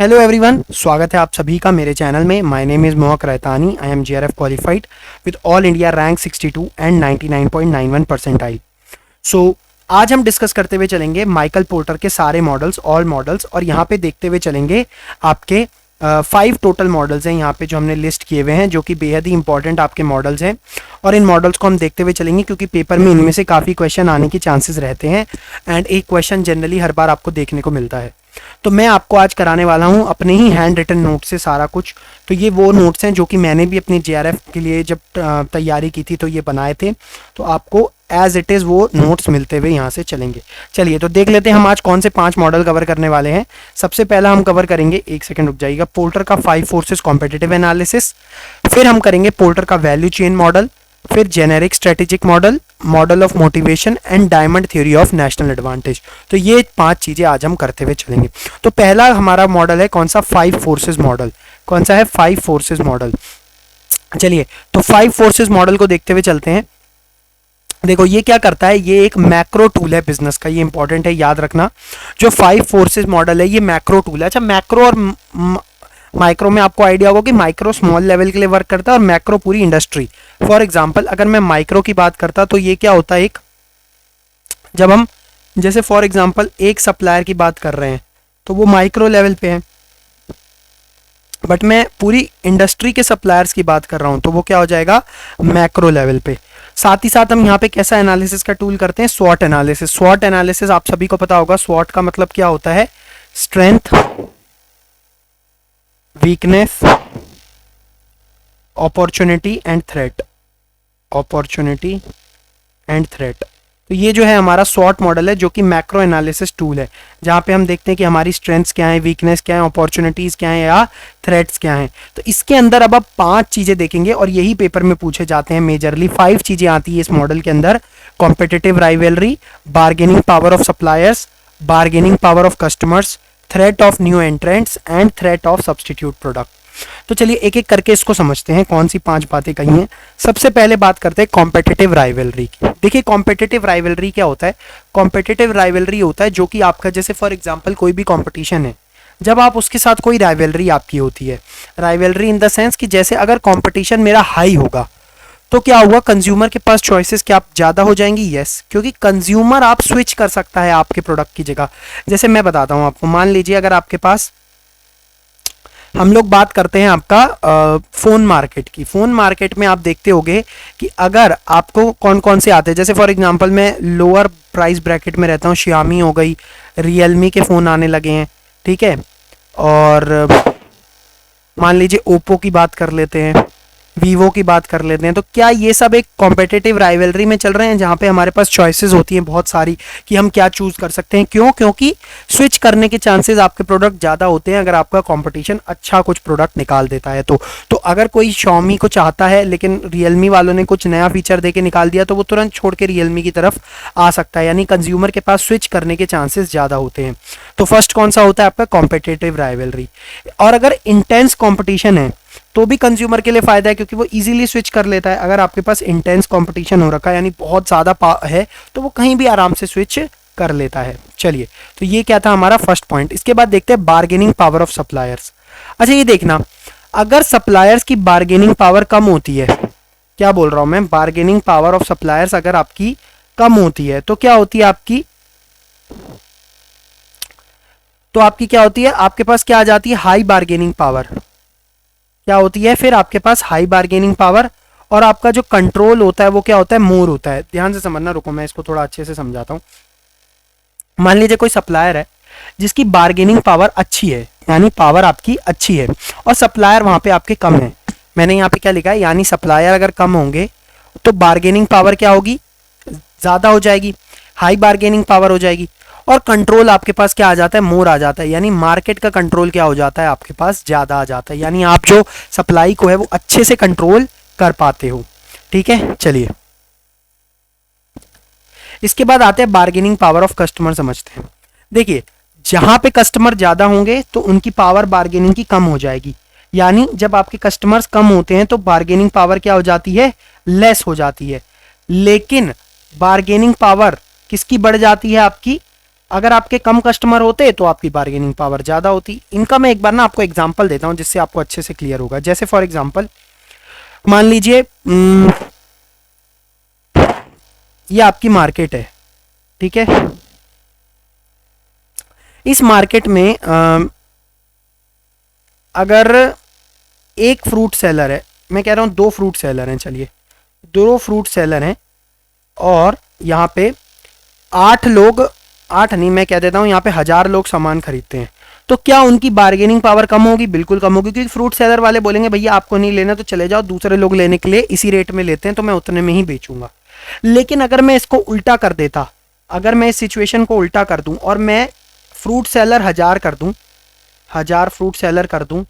Hello everyone, स्वागत है आप सभी का मेरे चैनल में। My name is Mohak Rahtani. I am JRF qualified with all India rank 62 and 99.91 percentile. So आज हम डिस्कस करते हुए चलेंगे माइकल पोर्टर के सारे मॉडल्स, ऑल मॉडल्स, और यहाँ पे देखते हुए चलेंगे आपके 5 टोटल मॉडल्स हैं यहाँ पे जो हमने लिस्ट किए हुए हैं, जो कि बेहद ही इंपॉर्टेंट आपके मॉडल्स हैं। और इन मॉडल्स को हम देखते हुए चलेंगे क्योंकि पेपर में इनमें से काफ़ी क्वेश्चन आने की चांसेस रहते हैं एंड एक क्वेश्चन जनरली हर बार आपको देखने को मिलता है। तो मैं आपको आज कराने वाला हूँ अपने ही हैंड रिटन नोट से सारा कुछ। तो ये वो नोट्स हैं जो कि मैंने भी अपनी जेआरएफ के लिए जब तैयारी की थी तो ये बनाए थे। तो आपको एज इट इज़ वो नोट्स मिलते हुए यहाँ से चलेंगे। चलिए तो देख लेते हैं हम आज कौन से 5 मॉडल कवर करने वाले हैं। सबसे पहला हम कवर करेंगे, एक सेकंड रुक जाइएगा, पोर्टर का 5 फोर्सेस कॉम्पिटिटिव एनालिसिस। फिर हम करेंगे पोर्टर का वैल्यू चेन मॉडल, फिर generic strategic model, model of motivation and diamond theory of national advantage. तो ये 5 चीजें आज हम करते हुए चलेंगे। तो पहला हमारा मॉडल है कौन सा? 5 फोर्सेस मॉडल। कौन सा है? 5 फोर्सेस मॉडल। चलिए तो 5 फोर्सेस मॉडल को देखते हुए चलते हैं। देखो ये क्या करता है, ये एक मैक्रो टूल है बिजनेस का, ये इंपॉर्टेंट है याद रखना। जो 5 फोर्सेस मॉडल है ये मैक्रो टूल है। अच्छा, मैक्रो और माइक्रो में आपको आइडिया होगा कि माइक्रो स्मॉल लेवल के लिए वर्क करता है और मैक्रो पूरी इंडस्ट्री। फॉर एग्जांपल अगर मैं माइक्रो की बात करता तो ये क्या होता है, एक जब हम जैसे फॉर एग्जांपल एक सप्लायर की बात कर रहे हैं तो वो माइक्रो लेवल पे है, बट मैं पूरी इंडस्ट्री के सप्लायर्स की बात कर रहा हूं तो वो क्या हो जाएगा? मैक्रो लेवल पे। साथ ही साथ हम यहाँ पे कैसा एनालिसिस का टूल करते हैं? स्वॉट एनालिसिस। स्वॉट एनालिसिस आप सभी को पता होगा, स्वॉट का मतलब क्या होता है? Strength, weakness, opportunity and threat. Opportunity and threat. तो ये जो है हमारा स्वॉट मॉडल है जो कि मैक्रो एनालिसिस टूल है, जहाँ पे हम देखते हैं कि हमारी स्ट्रेंथ्स क्या है, वीकनेस क्या है, अपॉर्चुनिटीज क्या है या थ्रेट्स क्या हैं। तो इसके अंदर अब आप 5 चीजें देखेंगे और यही पेपर में पूछे जाते हैं। मेजरली 5 चीजें आती है इस मॉडल के अंदर: competitive rivalry, bargaining power of suppliers, bargaining power of customers, threat of new entrants and threat of substitute product. तो चलिए एक एक करके इसको समझते हैं कौन सी 5 बातें कही हैं। सबसे पहले बात करते हैं कॉम्पिटिटिव राइवलरी की। देखिए कॉम्पिटिटिव राइवलरी क्या होता है? कॉम्पिटिटिव राइवलरी होता है जो कि आपका, जैसे फॉर एग्जांपल कोई भी कंपटीशन है, जब आप उसके साथ कोई राइवलरी आपकी होती है, राइवलरी इन द सेंस कि जैसे अगर कंपटीशन मेरा हाई होगा तो क्या हुआ, कंज्यूमर के पास चॉइसेस क्या ज़्यादा हो जाएंगी? यस, क्योंकि कंज्यूमर आप स्विच कर सकता है आपके प्रोडक्ट की जगह। जैसे मैं बताता हूँ आपको, मान लीजिए अगर आपके पास, हम लोग बात करते हैं आपका फ़ोन मार्केट की। फ़ोन मार्केट में आप देखते होंगे कि अगर आपको कौन कौन से आते हैं, जैसे फॉर एग्जांपल मैं लोअर प्राइस ब्रैकेट में रहता हूँ, Xiaomi हो गई, रियलमी के फ़ोन आने लगे हैं, ठीक है, और मान लीजिए ओप्पो की बात कर लेते हैं, वीवो की बात कर लेते हैं। तो क्या ये सब एक कॉम्पिटिटिव राइवलरी में चल रहे हैं जहाँ पे हमारे पास चॉइसेस होती हैं बहुत सारी कि हम क्या चूज कर सकते हैं? क्यों? क्योंकि स्विच करने के चांसेस आपके प्रोडक्ट ज़्यादा होते हैं अगर आपका कंपटीशन अच्छा कुछ प्रोडक्ट निकाल देता है। तो अगर कोई Xiaomi को चाहता है लेकिन रियलमी वालों ने कुछ नया फीचर दे के निकाल दिया तो वो तुरंत छोड़ के रियलमी की तरफ आ सकता है, यानी कंज्यूमर के पास स्विच करने के चांसेस ज़्यादा होते हैं। तो फर्स्ट कौन सा होता है आपका? Competitive rivalry. और अगर इंटेंस कॉम्पिटिशन है तो भी कंज्यूमर के लिए फायदा है क्योंकि वो इजीली स्विच कर लेता है। अगर आपके पास इंटेंस कंपटीशन हो रखा है यानी बहुत ज़्यादा है तो वो कहीं भी आराम से स्विच कर लेता है। चलिए तो ये क्या था हमारा फर्स्ट पॉइंट। इसके बाद देखते हैं बार्गेनिंग पावर ऑफ सप्लायर्स। अच्छा ये देखना, अगर सप्लायर्स की बार्गेनिंग पावर कम होती है, क्या बोल रहा हूं मैं, बार्गेनिंग पावर ऑफ सप्लायर्स अगर आपकी कम होती है तो क्या होती है आपकी? तो आपकी क्या होती है? आपके पास क्या आ जाती है? High bargaining power. क्या होती है फिर आपके पास? High bargaining power. और आपका जो कंट्रोल होता है वो क्या होता है? मोर होता है। ध्यान से समझना, रुको मैं इसको थोड़ा अच्छे से समझाता हूं। मान लीजिए कोई सप्लायर है जिसकी बार्गेनिंग पावर अच्छी है, यानी पावर आपकी अच्छी है, और सप्लायर वहां पे आपके कम है। मैंने यहाँ पे क्या लिखा है, यानी सप्लायर अगर कम होंगे तो बार्गेनिंग पावर क्या होगी? ज्यादा हो जाएगी, हाई बार्गेनिंग पावर हो जाएगी। और कंट्रोल आपके पास क्या आ जाता है? मोर आ जाता है, यानी मार्केट का कंट्रोल क्या हो जाता है? आपके पास ज्यादा आ जाता है, यानी आप जो सप्लाई को है वो अच्छे से कंट्रोल कर पाते हो। ठीक है, चलिए इसके बाद आते हैं बार्गेनिंग पावर ऑफ कस्टमर समझते हैं। देखिए जहां पे कस्टमर ज्यादा होंगे तो उनकी पावर बार्गेनिंग की कम हो जाएगी, यानी जब आपके कस्टमर्स कम होते हैं तो बार्गेनिंग पावर क्या हो जाती है? लेस हो जाती है। लेकिन बार्गेनिंग पावर किसकी बढ़ जाती है? आपकी अगर आपके कम कस्टमर होते तो आपकी बार्गेनिंग पावर ज़्यादा होती। इनका मैं एक बार ना आपको एग्जांपल देता हूँ जिससे आपको अच्छे से क्लियर होगा। जैसे फॉर एग्जांपल मान लीजिए ये आपकी मार्केट है, ठीक है। इस मार्केट में अगर एक फ्रूट सेलर है, मैं कह रहा हूँ 2 फ्रूट सेलर हैं, चलिए 2 फ्रूट सेलर हैं, और यहाँ पे 8 लोग, 8 नहीं मैं कह देता हूँ यहाँ पे 1000 लोग सामान खरीदते हैं, तो क्या उनकी बार्गेनिंग पावर कम होगी? बिल्कुल कम होगी, क्योंकि फ्रूट सेलर वाले बोलेंगे भैया आपको नहीं लेना तो चले जाओ, दूसरे लोग लेने के लिए इसी रेट में लेते हैं तो मैं उतने में ही बेचूंगा। लेकिन अगर मैं इसको उल्टा कर देता, अगर मैं इस सिचुएशन को उल्टा कर दूं और मैं फ्रूट सेलर 1000 कर दूं, 1000 फ्रूट सेलर कर दूं,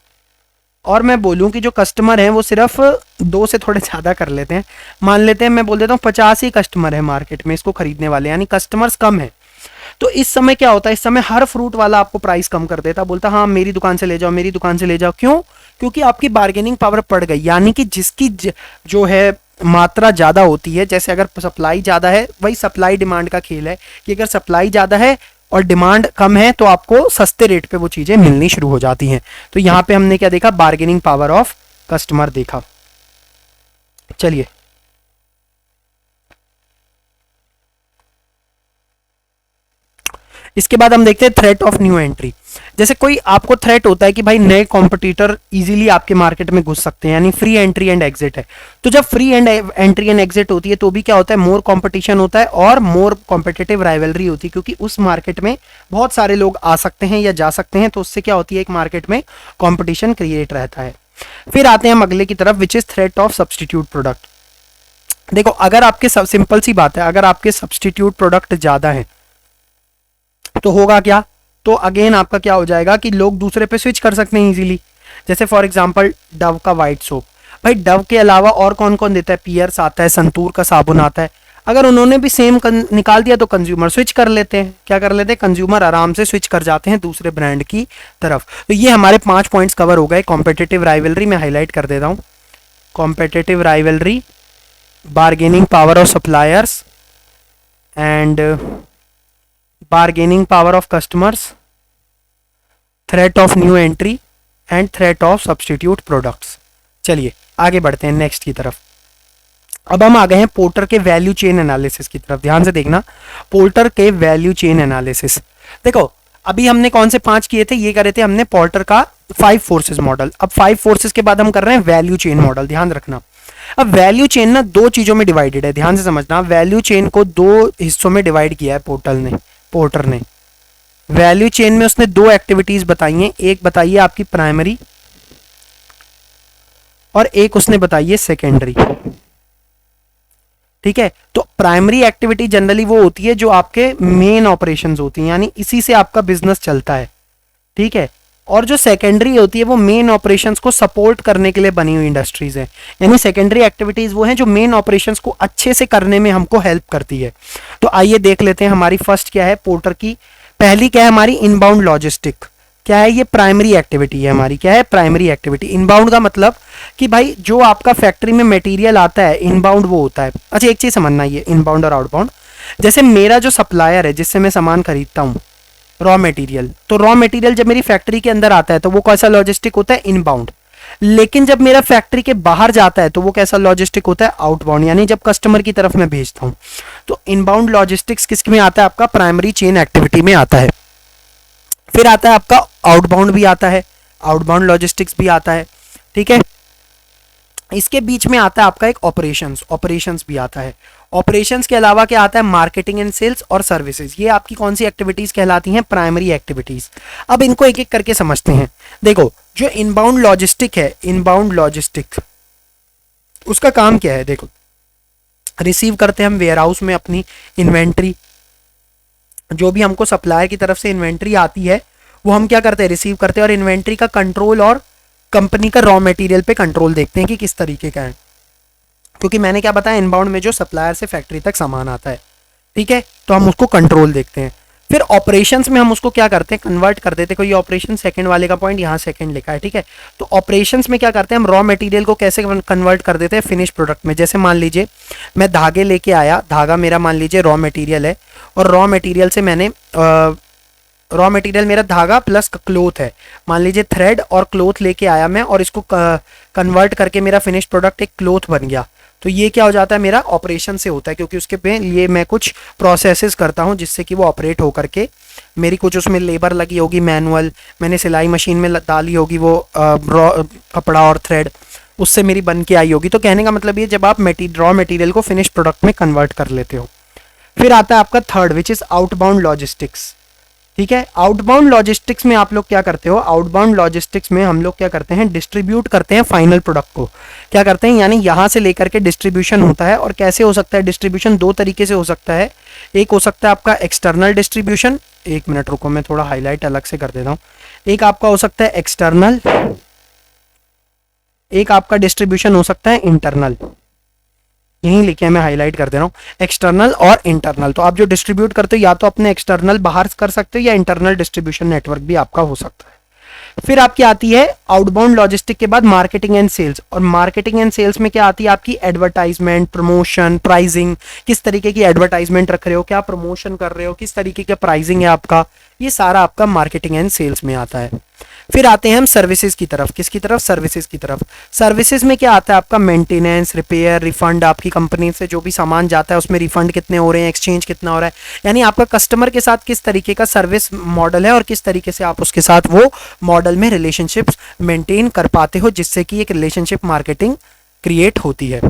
और मैं बोलूं कि जो कस्टमर हैं वो सिर्फ 2 से थोड़े ज़्यादा कर लेते हैं, मान लेते हैं मैं बोल देता हूँ 50 ही कस्टमर है मार्केट में इसको खरीदने वाले, यानी कस्टमर्स कम है, तो इस समय क्या होता है, इस समय हर फ्रूट वाला आपको प्राइस कम कर देता, बोलता हाँ मेरी दुकान से ले जाओ, मेरी दुकान से ले जाओ। क्यों? क्योंकि आपकी बार्गेनिंग पावर पड़ गई, यानी कि जिसकी जो है मात्रा ज़्यादा होती है, जैसे अगर सप्लाई ज़्यादा है, वही सप्लाई डिमांड का खेल है कि अगर सप्लाई ज़्यादा है और डिमांड कम है तो आपको सस्ते रेट पे वो चीज़ें मिलनी शुरू हो जाती हैं। तो यहाँ पे हमने क्या देखा? बार्गेनिंग पावर ऑफ कस्टमर देखा। चलिए इसके बाद हम देखते हैं थ्रेट ऑफ न्यू एंट्री। जैसे कोई आपको थ्रेट होता है कि भाई नए कॉम्पिटिटर इजीली आपके मार्केट में घुस सकते हैं, यानी फ्री एंट्री एंड एग्जिट है। तो जब फ्री एंट्री एंड एग्जिट होती है तो भी क्या होता है? मोर कंपटीशन होता है और मोर कॉम्पिटिटिव राइवलरी होती है, क्योंकि उस मार्केट में बहुत सारे लोग आ सकते हैं या जा सकते हैं, तो उससे क्या होती है? एक मार्केट में कॉम्पिटिशन क्रिएट रहता है। फिर आते हैं हम अगले की तरफ, which is threat of substitute product. देखो अगर आपके सिंपल सी बात है, अगर आपके सब्सटीट्यूट प्रोडक्ट ज्यादा है तो होगा क्या? तो अगेन आपका क्या हो जाएगा कि लोग दूसरे पे स्विच कर सकते हैं इजीली। जैसे फॉर एग्जांपल डव का वाइट सोप, भाई डव के अलावा और कौन कौन देता है? पियर्स आता है, संतूर का साबुन आता है। अगर उन्होंने भी सेम निकाल दिया तो कंज्यूमर स्विच कर लेते हैं। क्या कर लेते हैं? कंज्यूमर आराम से स्विच कर जाते हैं दूसरे ब्रांड की तरफ। तो ये हमारे 5 पॉइंट्स कवर हो गए। कॉम्पिटिटिव राइवलरी मैं हाईलाइट कर देता हूँ, competitive rivalry, bargaining power of suppliers and bargaining power of customers, threat of new entry and threat of substitute products। चलिए आगे बढ़ते हैं नेक्स्ट की तरफ। अब हम आ गए हैं पोर्टर के वैल्यू चेन एनालिसिस की तरफ। ध्यान से देखना, पोर्टर के वैल्यू चेन एनालिसिस। देखो अभी हमने कौन से 5 किए थे? ये करे थे हमने पोर्टर का 5 फोर्सेस मॉडल। अब 5 फोर्सेस के बाद हम कर रहे हैं वैल्यू चेन मॉडल। ध्यान रखना, अब वैल्यू चेन ना 2 चीजों में डिवाइडेड है। ध्यान से समझना, वैल्यू चेन को 2 हिस्सों में डिवाइड किया है पोर्टर ने। वैल्यू चेन में उसने 2 एक्टिविटीज बताई हैं, एक बताई है आपकी प्राइमरी और एक उसने बताई है सेकेंडरी। ठीक है, तो प्राइमरी एक्टिविटी जनरली वो होती है जो आपके मेन ऑपरेशंस होती हैं, यानी इसी से आपका बिजनेस चलता है। ठीक है, और जो सेकेंडरी होती है वो मेन ऑपरेशंस को सपोर्ट करने के लिए बनी हुई इंडस्ट्रीज है। यानी सेकेंडरी एक्टिविटीज वो हैं जो मेन ऑपरेशंस को अच्छे से करने में हमको हेल्प करती है। तो आइए देख लेते हैं हमारी फर्स्ट क्या है पोर्टर की। पहली क्या है हमारी? Inbound logistic. क्या है ये? प्राइमरी एक्टिविटी है हमारी। क्या है? Primary activity. इनबाउंड का मतलब कि भाई जो आपका फैक्ट्री में मटेरियल आता है, इनबाउंड वो होता है। अच्छा एक चीज समझना, ये इनबाउंड और आउटबाउंड। जैसे मेरा जो सप्लायर है जिससे मैं सामान खरीदता हूँ, रॉ मटेरियल, तो रॉ मटेरियल जब मेरी फैक्ट्री के अंदर आता है तो वो कैसा लॉजिस्टिक होता है? इनबाउंड। लेकिन जब मेरा फैक्ट्री के बाहर जाता है तो वो कैसा लॉजिस्टिक होता है? आउटबाउंड, यानी जब कस्टमर की तरफ मैं भेजता हूं। तो इनबाउंड लॉजिस्टिक्स किस में आता है? आपका प्राइमरी चेन एक्टिविटी में आता है। फिर आता है आपका आउटबाउंड भी आता है, आउटबाउंड लॉजिस्टिक्स भी आता है। ठीक है, इसके बीच में आता है आपका एक ऑपरेशंस भी आता है। ऑपरेशंस के अलावा क्या आता है? मार्केटिंग एंड सेल्स और सर्विसेज। ये आपकी कौन सी एक्टिविटीज कहलाती हैं? Primary activities. अब इनको एक एक करके समझते हैं। देखो जो इनबाउंड लॉजिस्टिक है, इनबाउंड लॉजिस्टिक उसका काम क्या है? देखो रिसीव करते हैं हम वेयर हाउस में अपनी इन्वेंट्री, जो भी हमको सप्लायर की तरफ से इन्वेंट्री आती है वो हम क्या करते हैं? रिसीव करते हैं, और इन्वेंट्री का कंट्रोल और कंपनी का रॉ मटेरियल पे कंट्रोल देखते हैं कि किस तरीके का है। क्योंकि मैंने क्या बताया, इनबाउंड में जो सप्लायर से फैक्ट्री तक सामान आता है, ठीक है, तो हम उसको कंट्रोल देखते हैं। फिर ऑपरेशंस में हम उसको क्या करते हैं, कन्वर्ट कर देते हैं। कोई ऑपरेशन सेकंड वाले का पॉइंट यहाँ सेकंड लिखा है, ठीक है। तो ऑपरेशंस में क्या करते हैं हम, रॉ मटेरियल को कैसे कन्वर्ट कर देते हैं फिनिश प्रोडक्ट में। जैसे मान लीजिए मैं धागे लेके आया, धागा मेरा मान लीजिए रॉ मटेरियल है, और रॉ मटेरियल से मैंने रॉ मटेरियल मेरा धागा प्लस क्लोथ है, मान लीजिए थ्रेड और क्लोथ लेके आया मैं, और इसको कन्वर्ट करके मेरा फिनिश प्रोडक्ट एक क्लोथ बन गया। तो ये क्या हो जाता है, मेरा ऑपरेशन से होता है, क्योंकि उसके पे लिए मैं कुछ प्रोसेसेस करता हूँ जिससे कि वो ऑपरेट हो करके मेरी कुछ उसमें लेबर लगी होगी मैनुअल, मैंने सिलाई मशीन में डाली होगी वो कपड़ा और थ्रेड, उससे मेरी बन के आई होगी। तो कहने का मतलब ये, जब आप रॉ मटेरियल को फिनिश प्रोडक्ट में कन्वर्ट कर लेते हो। फिर आता है आपका third, which is outbound logistics, ठीक है। आउटबाउंड लॉजिस्टिक्स में आप लोग क्या करते हो, आउटबाउंड लॉजिस्टिक्स में हम लोग क्या करते हैं, डिस्ट्रीब्यूट करते हैं फाइनल प्रोडक्ट को, क्या करते हैं, यानी यहां से लेकर के डिस्ट्रीब्यूशन होता है। और कैसे हो सकता है डिस्ट्रीब्यूशन, दो तरीके से हो सकता है। एक हो सकता है आपका एक्सटर्नल डिस्ट्रीब्यूशन, एक मिनट रुको मैं थोड़ा हाईलाइट अलग से कर देता हूं। एक आपका हो सकता है एक्सटर्नल, एक आपका डिस्ट्रीब्यूशन हो सकता है इंटरनल। यहीं लिखे मैं हाईलाइट कर दे रहा हूँ, एक्सटर्नल और इंटरनल। तो आप जो डिस्ट्रीब्यूट करते हो या तो अपने एक्सटर्नल बाहर कर सकते हो, या इंटरनल डिस्ट्रीब्यूशन नेटवर्क भी आपका हो सकता है। फिर आपकी आती है आउटबाउंड लॉजिस्टिक के बाद मार्केटिंग एंड सेल्स। और मार्केटिंग एंड सेल्स में क्या आती है आपकी, एडवर्टाइजमेंट, प्रमोशन, प्राइसिंग, किस तरीके की एडवर्टाइजमेंट रख रहे हो, क्या प्रमोशन कर रहे हो, किस तरीके का प्राइसिंग है आपका, ये सारा आपका मार्केटिंग एंड सेल्स में आता है। फिर आते हैं हम सर्विसेज की तरफ, किसकी तरफ, सर्विसेज की तरफ। सर्विसेज में क्या आता है आपका, मेंटेनेंस, रिपेयर, रिफंड, आपकी कंपनी से जो भी सामान जाता है उसमें रिफंड कितने हो रहे हैं, एक्सचेंज कितना हो रहा है, यानी आपका कस्टमर के साथ किस तरीके का सर्विस मॉडल है और किस तरीके से आप उसके साथ वो मॉडल में रिलेशनशिप्स मेंटेन कर पाते हो, जिससे कि एक रिलेशनशिप मार्केटिंग क्रिएट होती है।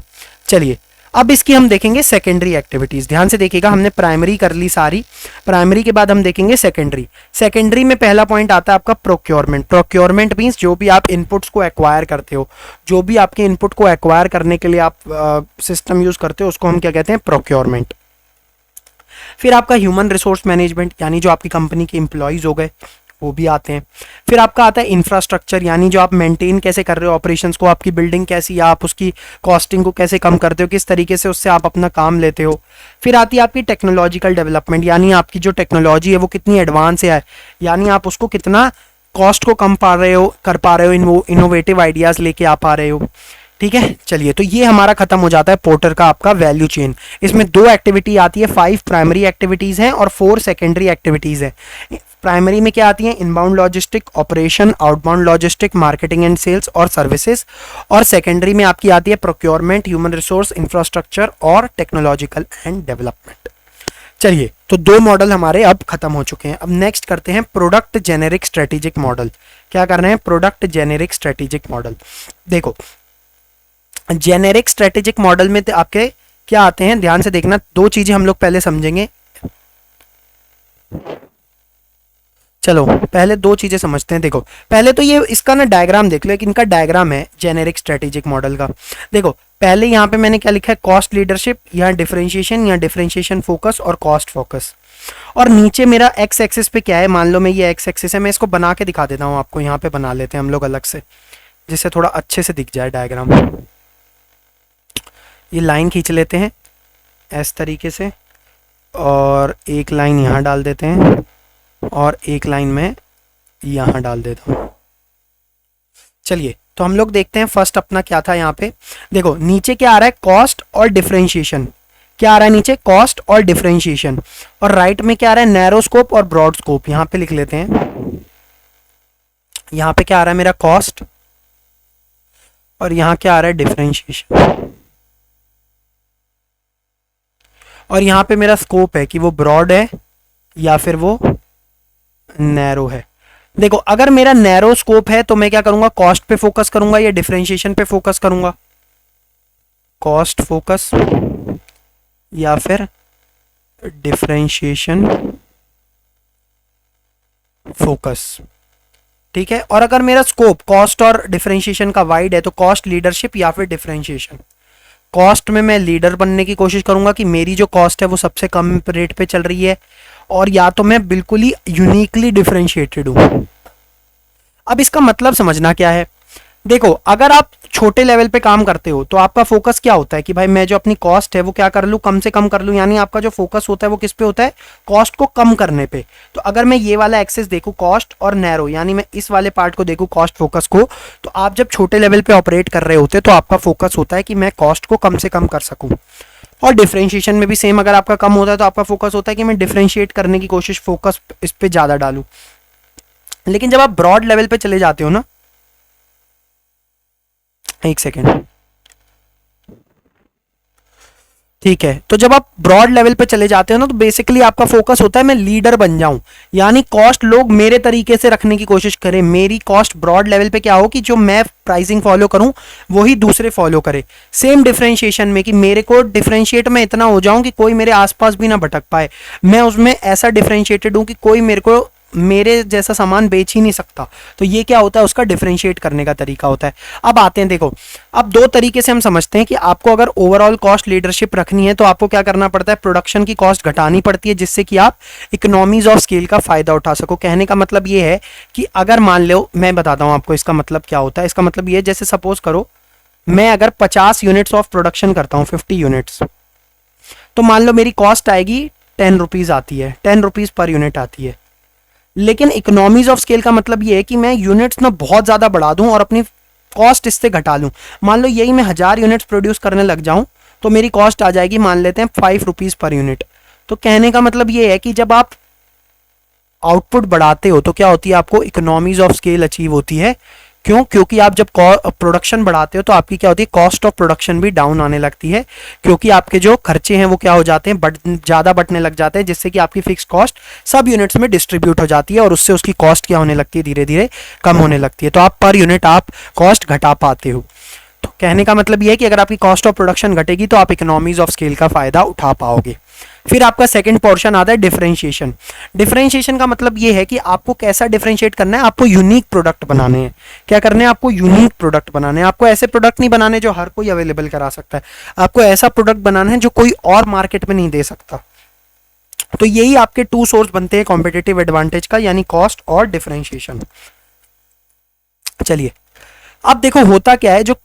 चलिए अब इसकी हम देखेंगे सेकेंडरी एक्टिविटीज। ध्यान से देखिएगा, हमने प्राइमरी कर ली सारी, प्राइमरी के बाद हम देखेंगे सेकेंडरी। सेकेंडरी में पहला पॉइंट आता है आपका प्रोक्योरमेंट। प्रोक्योरमेंट मींस जो भी आप इनपुट्स को एक्वायर करते हो, जो भी आपके इनपुट को एक्वायर करने के लिए आप सिस्टम यूज करते हो, उसको हम क्या कहते हैं, प्रोक्योरमेंट। फिर आपका ह्यूमन रिसोर्स मैनेजमेंट, यानी जो आपकी कंपनी के एम्प्लॉयज हो गए वो भी आते हैं। फिर आपका आता है इंफ्रास्ट्रक्चर, यानी जो आप मेंटेन कैसे कर रहे हो ऑपरेशंस को, आपकी बिल्डिंग कैसी है, आप उसकी कॉस्टिंग को कैसे कम करते हो, किस तरीके से उससे आप अपना काम लेते हो। फिर आती है आपकी टेक्नोलॉजिकल डेवलपमेंट, यानी आपकी जो टेक्नोलॉजी है वो कितनी एडवांस है, यानी आप उसको कितना कॉस्ट को कम कर पा रहे हो, इनोवेटिव आइडियाज लेके आ पा रहे हो। ठीक है, चलिए तो ये हमारा खत्म हो जाता है पोर्टर का आपका वैल्यू चेन। इसमें 2 एक्टिविटी आती है, 5 प्राइमरी एक्टिविटीज हैं और 4 सेकेंडरी एक्टिविटीज हैं। प्राइमरी में क्या आती है, inbound logistic, operation, outbound logistic, marketing and sales और सर्विसेज। और सेकेंडरी में आपकी आती है प्रोक्योरमेंट, ह्यूमन रिसोर्स, इंफ्रास्ट्रक्चर और टेक्नोलॉजिकल एंड डेवलपमेंट। चलिए तो 2 मॉडल हमारे अब खत्म हो चुके हैं। अब नेक्स्ट करते हैं प्रोडक्ट जेनेरिक स्ट्रेटेजिक मॉडल। क्या कर रहे हैं, प्रोडक्ट जेनेरिक स्ट्रेटेजिक मॉडल। देखो जेनेरिक स्ट्रेटेजिक मॉडल में आपके क्या आते हैं, ध्यान से देखना, 2 चीजें हम लोग पहले समझेंगे। चलो पहले 2 चीजें समझते हैं। देखो पहले तो ये इसका ना डायग्राम देख लो, एक इनका डायग्राम है जेनेरिक स्ट्रेटेजिक मॉडल का। देखो पहले यहाँ पे मैंने क्या लिखा है, कॉस्ट लीडरशिप, यहाँ डिफरेंशिएशन, यहाँ डिफरेंशिएशन फोकस और कॉस्ट फोकस। और नीचे मेरा एक्स एक्सिस पे क्या है, मान लो मैं ये एक्स एक्सिस है, मैं इसको बना के दिखा देता हूँ आपको। यहाँ पे बना लेते हैं हम लोग अलग से, जिससे थोड़ा अच्छे से दिख जाए डायग्राम। ये लाइन खींच लेते हैं इस तरीके से, और एक लाइन यहाँ डाल देते हैं और एक लाइन में यहाँ डाल देता हूँ। चलिए तो हम लोग देखते हैं फर्स्ट अपना क्या था यहाँ पे। देखो नीचे क्या आ रहा है, कॉस्ट और डिफरेंशिएशन। क्या आ रहा है नीचे, कॉस्ट और डिफरेंशिएशन। और राइट में क्या आ रहा है, नैरो स्कोप और ब्रॉड स्कोप। यहाँ पे लिख लेते हैं, यहाँ पे क्या आ रहा है मेरा, कॉस्ट, और यहाँ क्या आ रहा है, डिफरेंशिएशन। और यहाँ पे मेरा स्कोप है कि वो ब्रॉड है या फिर वो नैरो है। देखो अगर मेरा नैरो स्कोप है तो मैं क्या करूंगा, कॉस्ट पे फोकस करूंगा या डिफरेंशिएशन पे फोकस करूंगा, कॉस्ट फोकस या फिर डिफरेंशिएशन फोकस। ठीक है, और अगर मेरा स्कोप कॉस्ट और डिफरेंशिएशन का वाइड है तो कॉस्ट लीडरशिप या फिर डिफरेंशिएशन। कॉस्ट में मैं लीडर बनने की कोशिश करूंगा कि मेरी जो कॉस्ट है वो सबसे कम रेट पे चल रही है, और या तो मैं बिल्कुल ही यूनिकली डिफरेंशिएटेड हूं। अब इसका मतलब समझना क्या है, देखो, अगर आप छोटे लेवल पे काम करते हो तो आपका फोकस क्या होता है कि भाई मैं जो अपनी कॉस्ट है वो क्या कर लूँ, कम से कम कर लूँ, यानी आपका जो फोकस होता है वो किस पे होता है, कॉस्ट को कम करने पे। तो अगर मैं ये वाला एक्सेस देखूँ कॉस्ट और नैरो, यानी मैं इस वाले पार्ट को देखूँ कॉस्ट फोकस को, तो आप जब छोटे लेवल पे ऑपरेट कर रहे होते तो आपका फोकस होता है कि मैं कॉस्ट को कम से कम कर सकूँ। और डिफरेंशिएशन में भी सेम, अगर आपका कम होता है तो आपका फोकस होता है कि मैं डिफरेंशिएट करने की कोशिश, फोकस इस पे ज़्यादा डालूँ। लेकिन जब आप ब्रॉड लेवल पे चले जाते हो ना, एक सेकेंड, ठीक है, तो जब आप ब्रॉड लेवल पे चले जाते हो ना तो बेसिकली आपका फोकस होता है मैं लीडर बन जाऊं, यानी कॉस्ट लोग मेरे तरीके से रखने की कोशिश करें, मेरी कॉस्ट ब्रॉड लेवल पे क्या हो कि जो मैं प्राइसिंग फॉलो करूं वही दूसरे फॉलो करे। सेम डिफरेंशिएशन में कि मेरे को डिफरेंशिएट में इतना हो जाऊं कि कोई मेरे आसपास भी ना भटक पाए, मैं उसमें ऐसा डिफरेंशिएटेड हूं कि कोई मेरे को मेरे जैसा सामान बेच ही नहीं सकता। तो ये क्या होता है, उसका डिफरेंशिएट करने का तरीका होता है। अब आते हैं, देखो अब दो तरीके से हम समझते हैं कि आपको अगर ओवरऑल कॉस्ट लीडरशिप रखनी है तो आपको क्या करना पड़ता है, प्रोडक्शन की कॉस्ट घटानी पड़ती है जिससे कि आप इकोनॉमीज ऑफ स्केल का फायदा उठा सको। कहने का मतलब ये है कि अगर मान लो, मैं बताता हूं आपको इसका मतलब क्या होता है। इसका मतलब ये है, जैसे सपोज करो मैं अगर 50 यूनिट्स ऑफ प्रोडक्शन करता हूं, 50 यूनिट्स, तो मान लो मेरी कॉस्ट आएगी 10 रुपीज आती है, 10 रुपीज पर यूनिट आती है। लेकिन इकोनॉमीज ऑफ स्केल का मतलब ये है कि मैं यूनिट्स ना बहुत ज्यादा बढ़ा दूं और अपनी कॉस्ट इससे घटा लूं। मान लो यही मैं 1000 यूनिट्स प्रोड्यूस करने लग जाऊं तो मेरी कॉस्ट आ जाएगी, मान लेते हैं 5 रुपीज पर यूनिट। तो कहने का मतलब ये है कि जब आप आउटपुट बढ़ाते हो तो क्या होती है, आपको इकोनॉमीज ऑफ स्केल अचीव होती है। क्यों? क्योंकि आप जब प्रोडक्शन बढ़ाते हो तो आपकी क्या होती है, कॉस्ट ऑफ प्रोडक्शन भी डाउन आने लगती है, क्योंकि आपके जो खर्चे हैं वो क्या हो जाते हैं, ज़्यादा बढ़ने लग जाते हैं, जिससे कि आपकी फिक्स कॉस्ट सब यूनिट्स में डिस्ट्रीब्यूट हो जाती है और उससे उसकी कॉस्ट क्या होने लगती है, धीरे धीरे कम होने लगती है। तो आप पर यूनिट आप कॉस्ट घटा पाते हो। तो कहने का मतलब ये है कि अगर आपकी कॉस्ट ऑफ प्रोडक्शन घटेगी तो आप इकोनॉमीज ऑफ स्केल का फायदा उठा पाओगे। फिर आपका सेकंड पोर्शन आता है डिफरेंशिएशन। डिफरेंशिएशन का मतलब ये है कि आपको कैसा डिफरेंशिएट करना है, आपको यूनिक प्रोडक्ट बनाने हैं। क्या करने हैं, आपको यूनिक प्रोडक्ट बनाने हैं। आपको ऐसे प्रोडक्ट नहीं बनाने जो हर कोई अवेलेबल करा सकता है, आपको ऐसा प्रोडक्ट बनाना है जो कोई और मार्केट में नहीं दे सकता। तो यही आपके टू सोर्स बनते हैं कॉम्पिटिटिव एडवांटेज का, यानी कॉस्ट और डिफरेंशिएशन। चलिए अब देखो होता क्या है, जो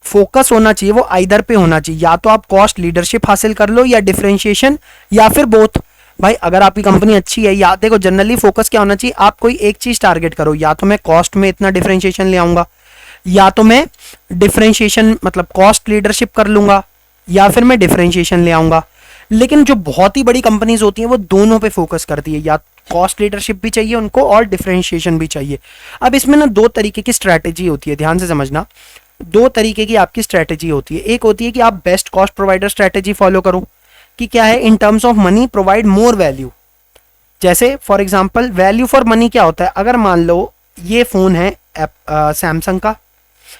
फोकस होना चाहिए वो आइदर पे होना चाहिए, या तो आप कॉस्ट लीडरशिप हासिल कर लो या डिफरेंशिएशन, या फिर बोथ। भाई अगर आपकी कंपनी अच्छी है, या देखो जनरली फोकस क्या होना चाहिए, आप कोई एक चीज टारगेट करो, या तो मैं कॉस्ट में इतना डिफरेंशिएशन ले आऊंगा, या तो मैं डिफरेंशिएशन मतलब कॉस्ट लीडरशिप कर लूंगा, या फिर मैं डिफरेंशिएशन ले आऊंगा। लेकिन जो बहुत ही बड़ी कंपनीज होती हैं वो दोनों पे फोकस करती है, या कॉस्ट लीडरशिप भी चाहिए उनको और डिफरेंशिएशन भी चाहिए। अब इसमें ना दो तरीके की स्ट्रैटेजी होती है, ध्यान से समझना। दो तरीके की आपकी स्ट्रैटेजी होती है। एक होती है कि आप best cost provider strategy follow करो, कि क्या है, in terms of money provide more value. जैसे for example value for money क्या होता है, अगर मान लो ये फोन है सैमसंग का,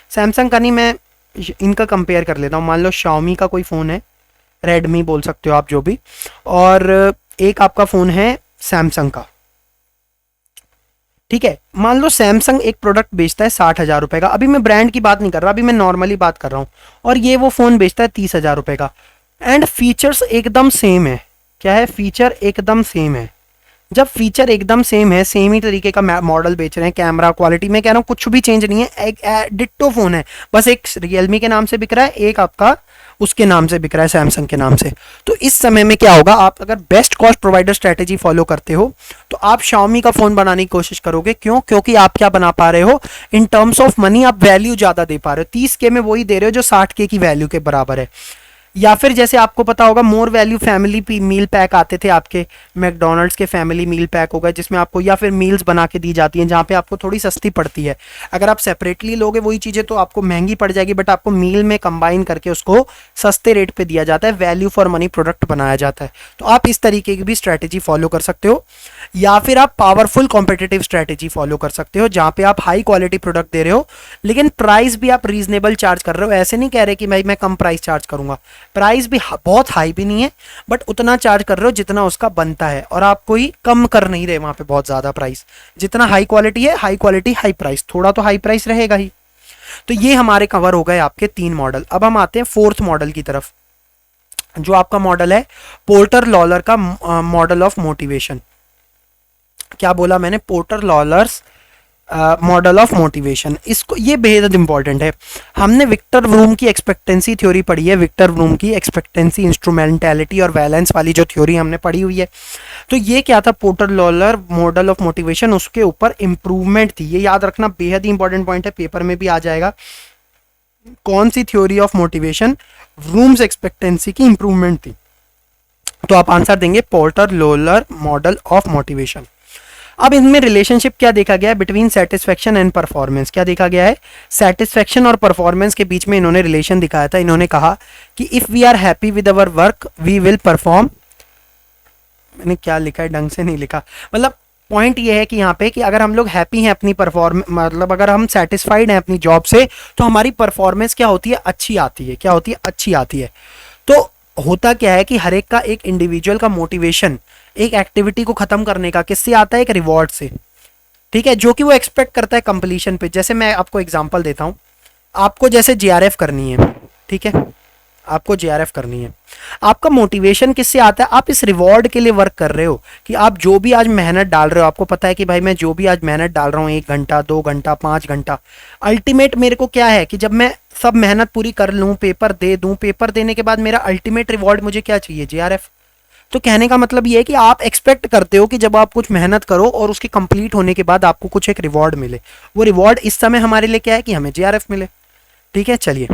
सैमसंग का नहीं, मैं इनका कंपेयर कर लेता हूँ। मान लो शाओमी का कोई फ़ोन है, रेडमी बोल सकते हो आप जो भी, और एक आपका फ़ोन है सैमसंग का, ठीक है। मान लो सैमसंग एक प्रोडक्ट बेचता है 60,000 रुपए का, अभी मैं ब्रांड की बात नहीं कर रहा, अभी मैं नॉर्मली बात कर रहा हूँ, और ये वो फ़ोन बेचता है 30,000 रुपए का, एंड फीचर्स एकदम सेम है। क्या है, फीचर एकदम सेम है। जब फीचर एकदम सेम है, सेम ही तरीके का मॉडल बेच रहे हैं, कैमरा क्वालिटी में कह रहा हूँ कुछ भी चेंज नहीं है, एक डिट्टो फोन है, बस एक रियलमी के नाम से बिक रहा है, एक आपका उसके नाम से बिक रहा है, सैमसंग के नाम से। तो इस समय में क्या होगा, आप अगर best cost provider strategy follow करते हो तो आप शाओमी का फोन बनाने की कोशिश करोगे। क्यों? क्योंकि आप क्या बना पा रहे हो, इन टर्म्स ऑफ मनी आप वैल्यू ज्यादा दे पा रहे हो, 30K में वही दे रहे हो जो 60K की वैल्यू के बराबर है। या फिर जैसे आपको पता होगा मोर वैल्यू फैमिली मील पैक आते थे आपके, मैकडोनल्ड्स के फैमिली मील पैक होगा, जिसमें आपको या फिर मील्स बना के दी जाती हैं जहाँ पे आपको थोड़ी सस्ती पड़ती है। अगर आप सेपरेटली लोगे वही चीज़ें तो आपको महंगी पड़ जाएगी, बट आपको मील में कंबाइन करके उसको सस्ते रेट पे दिया जाता है, वैल्यू फॉर मनी प्रोडक्ट बनाया जाता है। तो आप इस तरीके की भी स्ट्रैटेजी फॉलो कर सकते हो, या फिर आप पावरफुल कॉम्पिटिटिव स्ट्रैटेजी फॉलो कर सकते हो, जहाँ पे आप हाई क्वालिटी प्रोडक्ट दे रहे हो लेकिन प्राइस भी आप रीजनेबल चार्ज कर रहे हो। ऐसे नहीं कह रहे कि भाई मैं कम प्राइस चार्ज करूंगा, प्राइस भी बहुत हाई भी नहीं है, बट उतना चार्ज कर रहे हो जितना उसका बनता है, और आप कोई कम कर नहीं रहे वहां पे बहुत ज्यादा प्राइस। जितना हाई क्वालिटी है, हाई क्वालिटी हाई प्राइस, थोड़ा तो हाई प्राइस रहेगा ही। तो ये हमारे कवर हो गए आपके 3 मॉडल। अब हम आते हैं 4th मॉडल की तरफ, जो आपका मॉडल है पोर्टर लॉलर का मॉडल ऑफ मोटिवेशन। क्या बोला मैंने, पोर्टर लॉलर्स मॉडल ऑफ मोटिवेशन, इसको ये बेहद इंपॉर्टेंट है। हमने विक्टर व्रूम की एक्सपेक्टेंसी थ्योरी पढ़ी है, विक्टर व्रूम की एक्सपेक्टेंसी, इंस्ट्रूमेंटैलिटी और वैलेंस वाली जो थ्योरी हमने पढ़ी हुई है। तो ये क्या था, porter Lawler model of motivation, उसके ऊपर इंप्रूवमेंट थी। ये याद रखना, बेहद ही इंपॉर्टेंट पॉइंट है, पेपर में भी आ जाएगा। कौन सी थ्योरी ऑफ मोटिवेशन? व्रूम्स एक्सपेक्टेंसी की इंप्रूवमेंट थी। तो आप आंसर देंगे porter Lawler model of motivation. अब इनमें रिलेशनशिप क्या देखा गया है? Between satisfaction and performance. क्या देखा गया है? सेटिस्फेक्शन और परफॉर्मेंस के बीच में इन्होंने रिलेशन दिखाया था। इन्होंने कहा कि if we are happy with our work we will perform. मैंने क्या लिखा है, ढंग से नहीं लिखा। मतलब पॉइंट ये है कि यहाँ पे कि अगर हम लोग हैप्पी हैं अपनी परफॉर्म, मतलब अगर हम सेटिस्फाइड हैं अपनी जॉब से, तो हमारी परफॉर्मेंस क्या होती है? अच्छी आती है। क्या होती है? अच्छी आती है। तो होता क्या है कि हर एक का, एक इंडिविजुअल का मोटिवेशन एक एक्टिविटी को खत्म करने का किससे आता है? एक रिवॉर्ड से। ठीक है, जो कि वो एक्सपेक्ट करता है कंप्लीशन पे। जैसे मैं आपको एग्जांपल देता हूं, आपको जैसे जीआरएफ करनी है, ठीक है, आपको जीआरएफ करनी है, आपका मोटिवेशन किससे आता है? आप इस रिवॉर्ड के लिए वर्क कर रहे हो कि आप जो भी आज मेहनत डाल रहे हो, आपको पता है कि भाई मैं जो भी आज मेहनत डाल रहा हूँ, 1 घंटा 2 घंटा 5 घंटा, अल्टीमेट मेरे को क्या है कि जब मैं सब मेहनत पूरी कर लूँ, पेपर दे दूँ, पेपर देने के बाद मेरा अल्टीमेट रिवॉर्ड मुझे क्या चाहिए? जीआरएफ। तो कहने का मतलब ये है कि आप एक्सपेक्ट करते हो कि जब आप कुछ मेहनत करो और उसके कंप्लीट होने के बाद आपको कुछ एक रिवॉर्ड मिले। वो रिवॉर्ड इस समय हमारे लिए क्या है कि हमें जीआरएफ मिले। ठीक है, चलिए।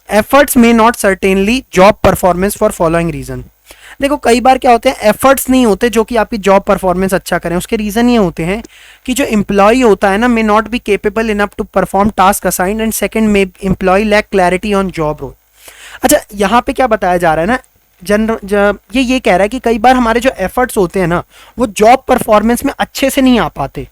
Efforts may not certainly job performance for following reason. देखो कई बार क्या होते हैं, एफर्ट्स नहीं होते जो कि आपकी जॉब परफॉर्मेंस अच्छा करें। उसके रीजन ये होते हैं कि जो एम्प्लॉय होता है ना, may not be capable enough to perform task assigned, and second may employ lack clarity on job role. अच्छा, यहाँ पे क्या बताया जा रहा है ना, ये कह रहा है कि कई बार हमारे जो एफर्ट्स होते हैं ना, वो जॉब परफॉर्मेंस में अच्छे से नहीं आ पाते।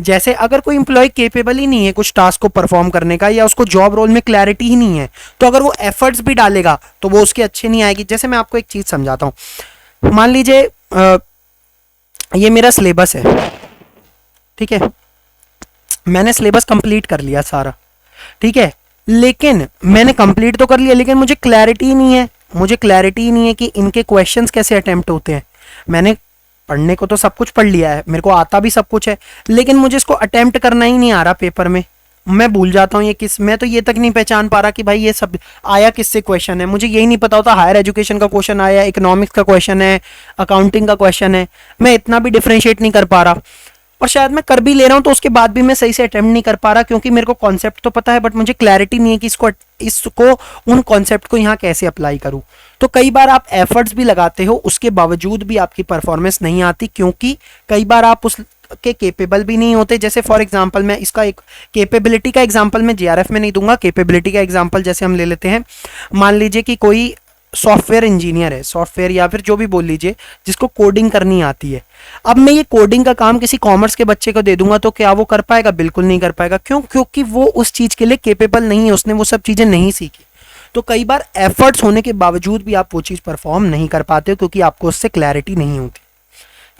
जैसे अगर कोई इंप्लॉय केपेबल ही नहीं है कुछ टास्क को परफॉर्म करने का, या उसको जॉब रोल में क्लैरिटी ही नहीं है, तो अगर वो एफर्ट्स भी डालेगा तो वो उसके अच्छे नहीं आएगी। जैसे मैं आपको एक चीज समझाता हूं, मान लीजिए ये मेरा सिलेबस है, ठीक है, मैंने सिलेबस कंप्लीट कर लिया सारा, ठीक है, लेकिन मैंने कंप्लीट तो कर लिया, लेकिन मुझे क्लैरिटी नहीं है, मुझे क्लैरिटी नहीं है कि इनके क्वेश्चंस कैसे अटेम्प्ट होते हैं। मैंने पढ़ने को तो सब कुछ पढ़ लिया है, मेरे को आता भी सब कुछ है, लेकिन मुझे इसको अटेम्प्ट करना ही नहीं आ रहा पेपर में। मैं भूल जाता हूँ ये किस, मैं तो ये तक नहीं पहचान पा रहा कि भाई ये सब आया किससे क्वेश्चन है। मुझे यही नहीं पता होता हायर एजुकेशन का क्वेश्चन आया, इकोनॉमिक्स का क्वेश्चन है, अकाउंटिंग का क्वेश्चन है। मैं इतना भी डिफ्रेंशिएट नहीं कर पा रहा, और शायद मैं कर भी ले रहा हूँ तो उसके बाद भी मैं सही से अटेम्प्ट नहीं कर पा रहा, क्योंकि मेरे को कॉन्सेप्ट तो पता है बट मुझे क्लैरिटी नहीं है कि इसको उन कॉन्सेप्ट को यहाँ कैसे अप्लाई करूँ। तो कई बार आप एफर्ट्स भी लगाते हो, उसके बावजूद भी आपकी परफॉर्मेंस नहीं आती, क्योंकि कई बार आप उस के केपेबल भी नहीं होते। जैसे फॉर एग्जांपल मैं इसका एक केपेबिलिटी का एग्जांपल मैं जीआरएफ में नहीं दूंगा, केपेबिलिटी का एग्जांपल जैसे हम ले लेते हैं, मान लीजिए कि कोई सॉफ्टवेयर इंजीनियर है, सॉफ्टवेयर या फिर जो भी बोल लीजिए, जिसको कोडिंग करनी आती है। अब मैं ये कोडिंग का काम किसी कॉमर्स के बच्चे को दे दूंगा तो क्या वो कर पाएगा? बिल्कुल नहीं कर पाएगा। क्यों? क्योंकि वो उस चीज के लिए केपेबल नहीं है, उसने वो सब चीजें नहीं सीखी। तो कई बार एफर्ट्स होने के बावजूद भी आप वो चीज परफॉर्म नहीं कर पाते हो, क्योंकि आपको उससे क्लैरिटी नहीं होती।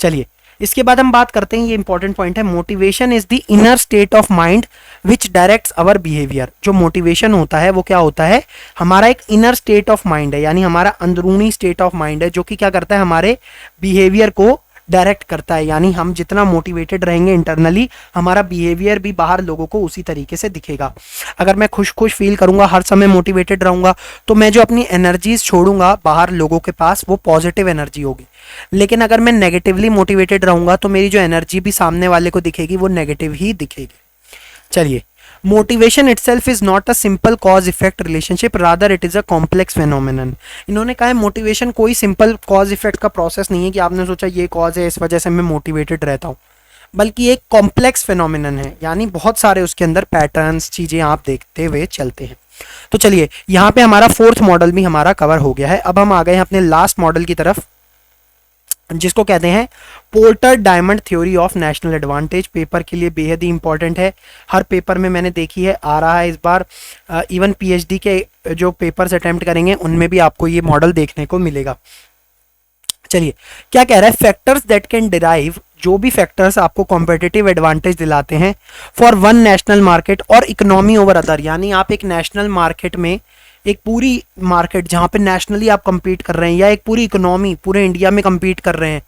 चलिए, इसके बाद हम बात करते हैं, ये इंपॉर्टेंट पॉइंट है, motivation is the inner state of mind which directs our behaviour. जो मोटिवेशन होता है वो क्या होता है? हमारा एक इनर स्टेट ऑफ माइंड है, यानी हमारा अंदरूनी स्टेट ऑफ माइंड है, जो कि क्या करता है? हमारे बिहेवियर को डायरेक्ट करता है। यानी हम जितना मोटिवेटेड रहेंगे इंटरनली, हमारा बिहेवियर भी बाहर लोगों को उसी तरीके से दिखेगा। अगर मैं खुश खुश फील करूंगा, हर समय मोटिवेटेड रहूंगा, तो मैं जो अपनी एनर्जीज छोड़ूंगा बाहर लोगों के पास, वो पॉजिटिव एनर्जी होगी। लेकिन अगर मैं नेगेटिवली मोटिवेटेड रहूंगा तो मेरी जो एनर्जी भी सामने वाले को दिखेगी वो नेगेटिव ही दिखेगी। चलिए, motivation itself is not a simple cause effect relationship, rather it is a complex phenomenon. इन्होंने कहा है मोटिवेशन कोई सिंपल कॉज इफेक्ट का प्रोसेस नहीं है कि आपने सोचा ये कॉज है इस वजह से मैं मोटिवेटेड रहता हूँ, बल्कि एक कॉम्प्लेक्स फेनोमेनन है, यानी बहुत सारे उसके अंदर पैटर्न्स, चीजें आप देखते हुए चलते हैं। तो चलिए, यहाँ पे हमारा फोर्थ मॉडल भी हमारा कवर हो गया है। अब हम आ गए हैं अपने लास्ट मॉडल की तरफ, जिसको कहते हैं porter diamond theory of national advantage. Paper के लिए बेहद ही इंपॉर्टेंट है, हर पेपर में मैंने देखी है, आ रहा है इस बार। इवन पीएचडी के जो पेपर्स अटेम्प्ट करेंगे उनमें भी आपको ये मॉडल देखने को मिलेगा। चलिए, क्या कह रहा है? फैक्टर्स दैट कैन डिराइव, जो भी फैक्टर्स आपको कॉम्पिटिटिव एडवांटेज दिलाते हैं फॉर वन नेशनल मार्केट और इकोनॉमी ओवर अदर। यानी आप एक नेशनल मार्केट में, एक पूरी मार्केट जहां पे नेशनली आप कंपीट कर रहे हैं, या एक पूरी इकोनॉमी पूरे इंडिया में कंपीट कर रहे हैं,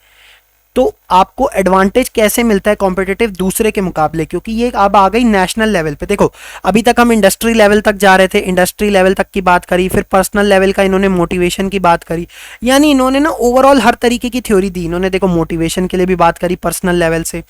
तो आपको एडवांटेज कैसे मिलता है कॉम्पिटिटिव दूसरे के मुकाबले, क्योंकि ये अब आ गई नेशनल लेवल पे। देखो अभी तक हम इंडस्ट्री लेवल तक जा रहे थे, इंडस्ट्री लेवल तक की बात करी, फिर पर्सनल लेवल का इन्होंने मोटिवेशन की बात करी, यानी इन्होंने ना ओवरऑल हर तरीके की थ्योरी दी। इन्होंने देखो मोटिवेशन के लिए भी बात करी पर्सनल लेवल से,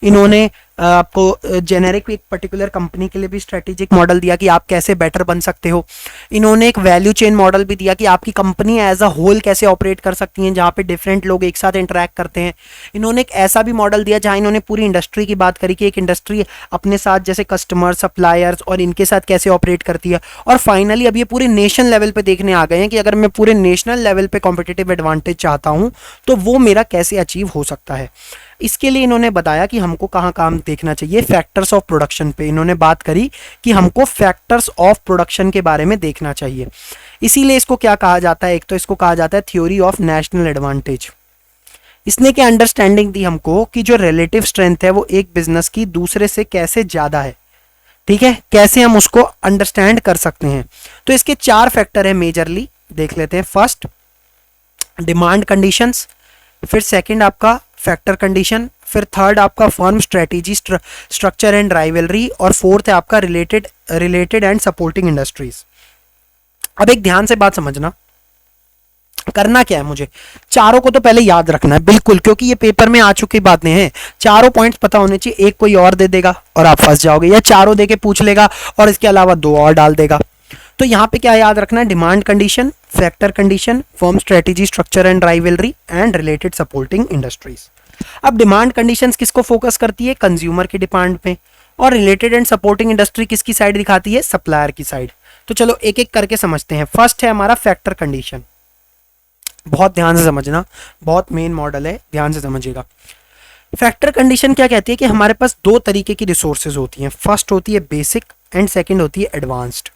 इन्होंने आपको जेनेरिक एक पर्टिकुलर कंपनी के लिए भी स्ट्रेटेजिक मॉडल दिया कि आप कैसे बेटर बन सकते हो। इन्होंने एक वैल्यू चेन मॉडल भी दिया कि आपकी कंपनी एज अ होल कैसे ऑपरेट कर सकती है, जहाँ पे डिफरेंट लोग एक साथ इंटरेक्ट करते हैं। इन्होंने एक ऐसा भी मॉडल दिया जहाँ इन्होंने पूरी इंडस्ट्री की बात करी कि एक इंडस्ट्री अपने साथ जैसे कस्टमर, सप्लायर्स और इनके साथ कैसे ऑपरेट करती है। और फाइनली अब ये पूरे नेशन लेवल पे देखने आ गए हैं कि अगर मैं पूरे नेशनल लेवल पे कॉम्पिटिटिव एडवांटेज चाहता हूँ तो वो मेरा कैसे अचीव हो सकता है। इसके लिए इन्होंने बताया कि हमको कहाँ काम देखना चाहिए, फैक्टर्स ऑफ प्रोडक्शन पे इन्होंने बात करी कि हमको फैक्टर्स ऑफ प्रोडक्शन के बारे में देखना चाहिए। इसीलिए इसको क्या कहा जाता है, एक तो इसको कहा जाता है थ्योरी ऑफ नेशनल एडवांटेज। इसने क्या अंडरस्टैंडिंग दी हमको कि जो रिलेटिव स्ट्रेंथ है वो एक बिजनेस की दूसरे से कैसे ज्यादा है, ठीक है, कैसे हम उसको अंडरस्टैंड कर सकते हैं। तो इसके 4 फैक्टर है मेजरली, देख लेते हैं। फर्स्ट डिमांड कंडीशंस, फिर सेकंड आपका फैक्टर कंडीशन, फिर थर्ड आपका firm strategy, structure and rivalry, और फोर्थ है आपका रिलेटेड एंड सपोर्टिंग इंडस्ट्रीज। अब एक ध्यान से बात समझना, करना क्या है मुझे, चारों को तो पहले याद रखना है बिल्कुल, क्योंकि ये पेपर में आ चुकी बातें हैं। चारों पॉइंट्स पता होने चाहिए, एक कोई और दे देगा और आप फंस जाओगे, या चारों दे के पूछ लेगा और इसके अलावा 2 और डाल देगा। तो यहाँ पे क्या याद रखना है, demand condition, factor condition, firm strategy, structure and rivalry and related supporting industries. अब डिमांड कंडीशंस किसको फोकस करती है, कंज्यूमर की डिमांड पे, और रिलेटेड एंड सपोर्टिंग इंडस्ट्री किसकी साइड दिखाती है, सप्लायर की साइड। तो चलो एक एक करके समझते हैं। फर्स्ट है हमारा फैक्टर कंडीशन, बहुत ध्यान से समझना, बहुत मेन मॉडल है, ध्यान से समझिएगा। फैक्टर कंडीशन क्या कहती है कि हमारे पास 2 तरीके की रिसोर्सेज होती हैं, फर्स्ट होती है बेसिक एंड सेकंड होती है एडवांस्ड,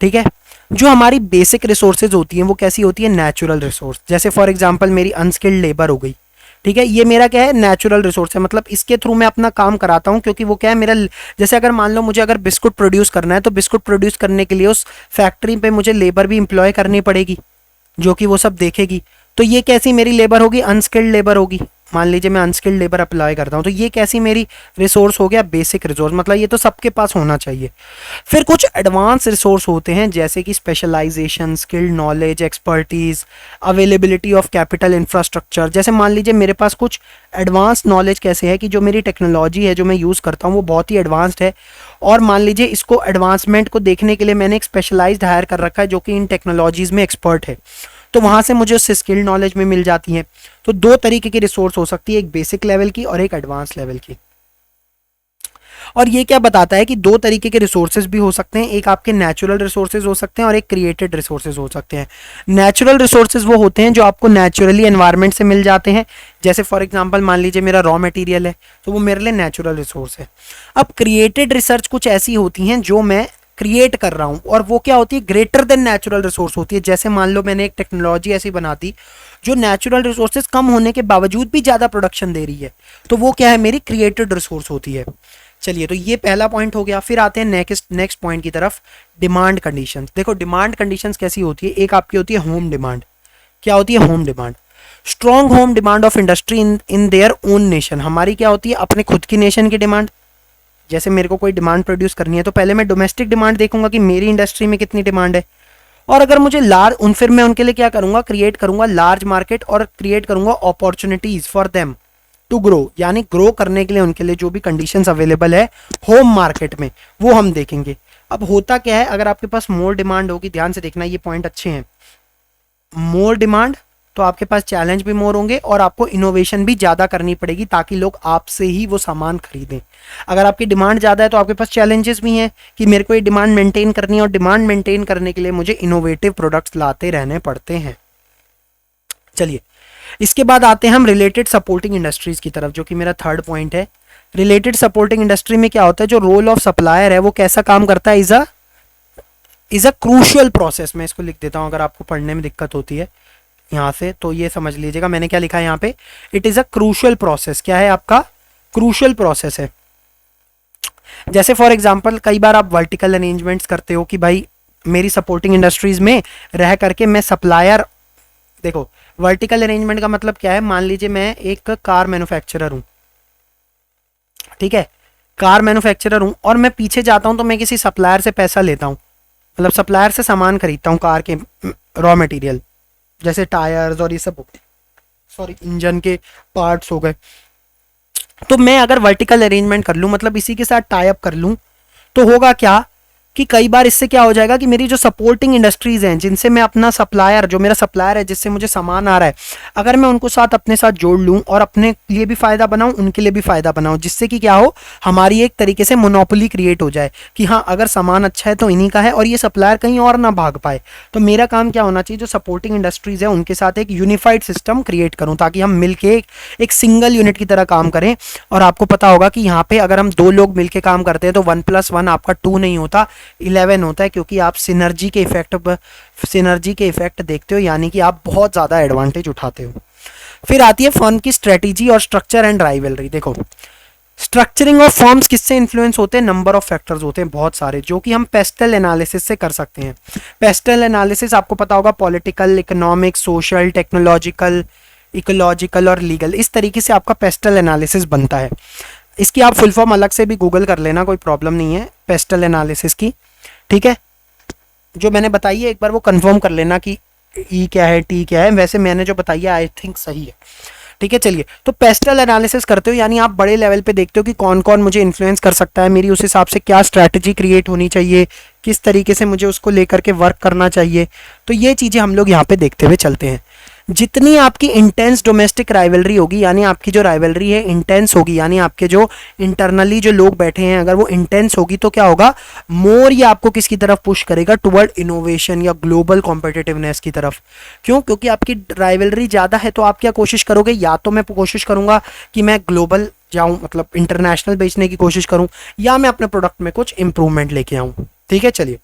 ठीक है। जो हमारी बेसिक रिसोर्सेज होती हैं वो कैसी होती है, नेचुरल रिसोर्स। जैसे फॉर एग्जांपल मेरी अनस्किल्ड लेबर हो गई, ठीक है, ये मेरा क्या है, नेचुरल रिसोर्स है, मतलब इसके थ्रू मैं अपना काम कराता हूँ, क्योंकि वो क्या है मेरा, जैसे अगर मान लो मुझे अगर बिस्कुट प्रोड्यूस करना है तो बिस्कुट प्रोड्यूस करने के लिए उस फैक्ट्री पे मुझे लेबर भी इंप्लॉय करनी पड़ेगी जो कि वो सब देखेगी। तो ये कैसी मेरी लेबर होगी, अनस्किल्ड लेबर होगी। मान लीजिए मैं अनस्किल्ड लेबर अप्लाई करता हूँ, तो ये कैसी मेरी रिसोर्स हो गया, बेसिक रिसोर्स, मतलब ये तो सबके पास होना चाहिए। फिर कुछ एडवांस रिसोर्स होते हैं जैसे कि specialization, skilled knowledge, expertise, availability of capital, infrastructure. जैसे मान लीजिए मेरे पास कुछ एडवांस नॉलेज कैसे है कि जो मेरी टेक्नोलॉजी है जो मैं यूज़ करता हूँ वो बहुत ही एडवांस्ड है, और मान लीजिए इसको एडवांसमेंट को देखने के लिए मैंने एक स्पेशलाइज्ड हायर कर रखा है जो कि इन टेक्नोलॉजीज में एक्सपर्ट है, तो वहां से मुझे उससे स्किल नॉलेज में मिल जाती है। तो 2 तरीके की रिसोर्स हो सकती है, एक बेसिक लेवल की और एक एडवांस लेवल की। और ये क्या बताता है कि 2 तरीके के रिसोर्सेज भी हो सकते हैं, एक आपके नेचुरल रिसोर्सेज हो सकते हैं और एक क्रिएटेड रिसोर्सेज हो सकते हैं। नेचुरल रिसोर्सेज वो होते हैं जो आपको नेचुरली एनवायरनमेंट से मिल जाते हैं, जैसे फॉर एग्जांपल मान लीजिए मेरा रॉ मटेरियल है तो वो मेरे लिए नेचुरल रिसोर्स है। अब क्रिएटेड रिसर्च कुछ ऐसी होती हैं जो मैं क्रिएट कर रहा हूं, और वो क्या होती है, ग्रेटर देन नेचुरल रिसोर्स होती है। जैसे मान लो मैंने एक टेक्नोलॉजी ऐसी बना दी जो नेचुरल रिसोर्सेज कम होने के बावजूद भी ज्यादा प्रोडक्शन दे रही है, तो वो क्या है, मेरी क्रिएटेड रिसोर्स होती है। चलिए, तो ये पहला पॉइंट हो गया। फिर आते हैं नेक्स्ट पॉइंट की तरफ, डिमांड कंडीशंस। देखो डिमांड कंडीशंस कैसी होती है, एक आपकी होती है होम डिमांड। क्या होती है, home demand, strong home demand of industry in their own nation. हमारी क्या होती है, अपने खुद की नेशन की डिमांड। जैसे मेरे को कोई डिमांड प्रोड्यूस करनी है तो पहले मैं डोमेस्टिक डिमांड देखूंगा कि मेरी इंडस्ट्री में कितनी डिमांड है, और अगर मुझे फिर मैं उनके लिए क्या करूंगा, क्रिएट करूंगा लार्ज मार्केट, और क्रिएट करूंगा opportunities for them to grow, यानी ग्रो करने के लिए उनके लिए जो भी कंडीशंस अवेलेबल है होम मार्केट में वो हम देखेंगे। अब होता क्या है, अगर आपके पास मोर डिमांड होगी, ध्यान से देखना ये पॉइंट अच्छे हैं, मोर डिमांड तो आपके पास चैलेंज भी मोर होंगे और आपको इनोवेशन भी ज़्यादा करनी पड़ेगी ताकि लोग आपसे ही वो सामान खरीदें। अगर आपकी डिमांड ज़्यादा है तो आपके पास चैलेंजेस भी हैं कि मेरे को ये डिमांड मेंटेन करनी है, और डिमांड मेंटेन करने के लिए मुझे इनोवेटिव प्रोडक्ट्स लाते रहने पड़ते हैं। चलिए, इसके बाद आते हैं हम रिलेटेड सपोर्टिंग इंडस्ट्रीज की तरफ, जो कि मेरा थर्ड पॉइंट है। रिलेटेड सपोर्टिंग इंडस्ट्री में क्या होता है, जो रोल ऑफ सप्लायर है वो कैसा काम करता है, इज अ क्रूशियल प्रोसेस। मैं इसको लिख देता हूं अगर आपको पढ़ने में दिक्कत होती है यहाँ से, तो ये समझ लीजिएगा मैंने क्या लिखा है यहाँ पे, it is a crucial process. क्या है आपका, क्रूशियल प्रोसेस है। जैसे फॉर एग्जांपल कई बार आप वर्टिकल अरेंजमेंट्स करते हो कि भाई मेरी सपोर्टिंग इंडस्ट्रीज में रह करके मैं सप्लायर, देखो वर्टिकल अरेंजमेंट का मतलब क्या है, मान लीजिए मैं एक कार मैन्युफैक्चरर हूँ, ठीक है, कार मैन्युफैक्चरर हूँ और मैं पीछे जाता हूँ तो मैं किसी सप्लायर से पैसा लेता हूँ, मतलब सप्लायर से सामान खरीदता हूँ कार के रॉ मटेरियल, जैसे टायर्स और ये सब, सॉरी इंजन के पार्ट्स हो गए। तो मैं अगर वर्टिकल अरेंजमेंट कर लूँ, मतलब इसी के साथ टाई अप कर लूँ, तो होगा क्या कि कई बार इससे क्या हो जाएगा कि मेरी जो सपोर्टिंग इंडस्ट्रीज हैं, जिनसे मैं अपना सप्लायर, जो मेरा सप्लायर है जिससे मुझे सामान आ रहा है, अगर मैं उनको साथ अपने साथ जोड़ लूँ और अपने लिए भी फायदा बनाऊँ, उनके लिए भी फायदा बनाऊँ, जिससे कि क्या हो, हमारी एक तरीके से मोनोपोली क्रिएट हो जाए कि हाँ अगर सामान अच्छा है तो इन्हीं का है और ये सप्लायर कहीं और ना भाग पाए। तो मेरा काम क्या होना चाहिए, जो सपोर्टिंग इंडस्ट्रीज है उनके साथ एक यूनिफाइड सिस्टम क्रिएट करूँ, ताकि हम मिलके एक सिंगल यूनिट की तरह काम करें। और आपको पता होगा कि यहाँ पे अगर हम 2 लोग मिलके काम करते हैं तो 1+1 आपका 2 नहीं होता, 11 होता है, क्योंकि आप सिनर्जी के इफेक्ट देखते हो, यानी कि आप बहुत ज़्यादा एडवांटेज उठाते हो। फिर आती है फर्म की स्ट्रेटेजी और स्ट्रक्चर एंड राइवलरी। देखो, स्ट्रक्चरिंग ऑफ फॉर्म्स किससे इन्फ्लुएंस होते हैं, नंबर ऑफ फैक्टर्स होते हैं बहुत सारे, जो कि हम पेस्टल एनालिसिस से कर सकते हैं। पेस्टल एनालिसिस आपको पता होगा, political, economic, social, technological, ecological और लीगल, इस तरीके से आपका पेस्टल एनालिसिस बनता है। इसकी आप फुल फॉर्म अलग से भी गूगल कर लेना, कोई प्रॉब्लम नहीं है पेस्टल एनालिसिस की, ठीक है। जो मैंने बताई है एक बार वो कंफर्म कर लेना कि ई क्या है, टी क्या है, वैसे मैंने जो बताई है आई थिंक सही है, ठीक है। चलिए, तो पेस्टल एनालिसिस करते हो यानी आप बड़े लेवल पे देखते हो कि कौन कौन मुझे इन्फ्लुएंस कर सकता है, मेरी उस हिसाब से क्या स्ट्रैटेजी क्रिएट होनी चाहिए, किस तरीके से मुझे उसको लेकर के वर्क करना चाहिए। तो ये चीज़ें हम लोग यहाँ पे देखते हुए चलते हैं। जितनी आपकी इंटेंस डोमेस्टिक राइवलरी होगी, यानी आपकी जो राइवलरी है इंटेंस होगी, यानी आपके जो इंटरनली जो लोग बैठे हैं अगर वो इंटेंस होगी, तो क्या होगा, मोर ये आपको किसकी तरफ पुश करेगा, टुवर्ड इनोवेशन या ग्लोबल कॉम्पिटिटिवनेस की तरफ। क्यों, क्योंकि आपकी राइवलरी ज़्यादा है तो आप क्या कोशिश करोगे, या तो मैं कोशिश करूंगा कि मैं ग्लोबल जाऊं, मतलब इंटरनेशनल बेचने की कोशिश करूं, या मैं अपने प्रोडक्ट में कुछ इंप्रूवमेंट लेके आऊं, ठीक है। चलिए,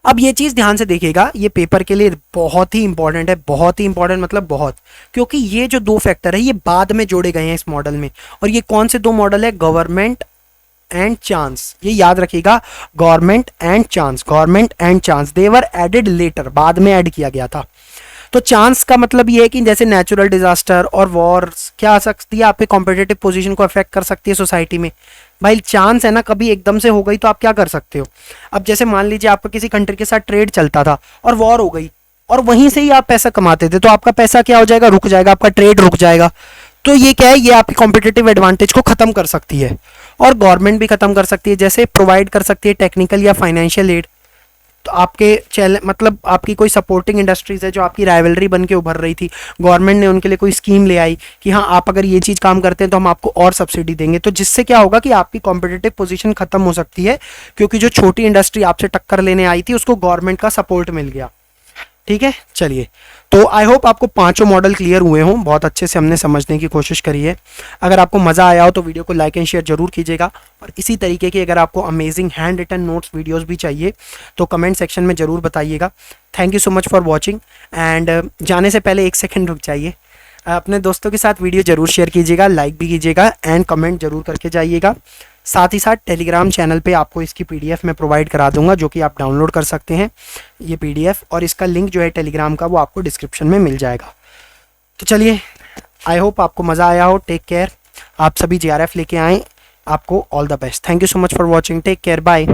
अब ये चीज़ ध्यान से देखिएगा, ये पेपर के लिए बहुत ही इंपॉर्टेंट है, बहुत ही इंपॉर्टेंट मतलब बहुत, क्योंकि ये जो 2 फैक्टर है ये बाद में जोड़े गए हैं इस मॉडल में। और ये कौन से 2 मॉडल है, गवर्नमेंट एंड चांस, ये याद रखिएगा, government and chance, government and chance, they were added letter, बाद में ऐड किया गया था। तो चांस का मतलब ये है कि जैसे नेचुरल डिजास्टर और वॉर्स क्या आ सकती है, आपके कॉम्पिटेटिव पोजीशन को अफेक्ट कर सकती है सोसाइटी में। भाई चांस है ना, कभी एकदम से हो गई तो आप क्या कर सकते हो। अब जैसे मान लीजिए आपका किसी कंट्री के साथ ट्रेड चलता था और वॉर हो गई, और वहीं से ही आप पैसा कमाते थे, तो आपका पैसा क्या हो जाएगा, रुक जाएगा, आपका ट्रेड रुक जाएगा। तो ये क्या है, ये आपकी कॉम्पिटेटिव एडवांटेज को खत्म कर सकती है। और गवर्नमेंट भी खत्म कर सकती है, जैसे प्रोवाइड कर सकती है टेक्निकल या फाइनेंशियल एड। तो आपके चैलेंज, मतलब आपकी कोई सपोर्टिंग इंडस्ट्रीज है जो आपकी राइवलरी बन के उभर रही थी, गवर्नमेंट ने उनके लिए कोई स्कीम ले आई कि हाँ आप अगर ये चीज़ काम करते हैं तो हम आपको और सब्सिडी देंगे। तो जिससे क्या होगा कि आपकी कॉम्पिटिटिव पोजीशन खत्म हो सकती है, क्योंकि जो छोटी इंडस्ट्री आपसे टक्कर लेने आई थी उसको गवर्नमेंट का सपोर्ट मिल गया, ठीक है। चलिए, तो आई होप आपको 5 मॉडल क्लियर हुए हों, बहुत अच्छे से हमने समझने की कोशिश करी है। अगर आपको मज़ा आया हो तो वीडियो को लाइक एंड शेयर जरूर कीजिएगा, और इसी तरीके की अगर आपको amazing hand written notes videos भी चाहिए तो कमेंट सेक्शन में ज़रूर बताइएगा। Thank you so much for watching. And जाने से पहले 1 सेकेंड रुक जाइए, अपने दोस्तों के साथ वीडियो ज़रूर शेयर कीजिएगा, लाइक भी कीजिएगा एंड कमेंट जरूर करके जाइएगा। साथ ही साथ टेलीग्राम चैनल पे आपको इसकी पीडीएफ मैं प्रोवाइड करा दूंगा, जो कि आप डाउनलोड कर सकते हैं ये पीडीएफ, और इसका लिंक जो है टेलीग्राम का वो आपको डिस्क्रिप्शन में मिल जाएगा। तो चलिए, आई होप आपको मज़ा आया हो। टेक केयर, आप सभी जेआरएफ लेके आएँ, आपको all the best. Thank you so much for watching, take care, bye.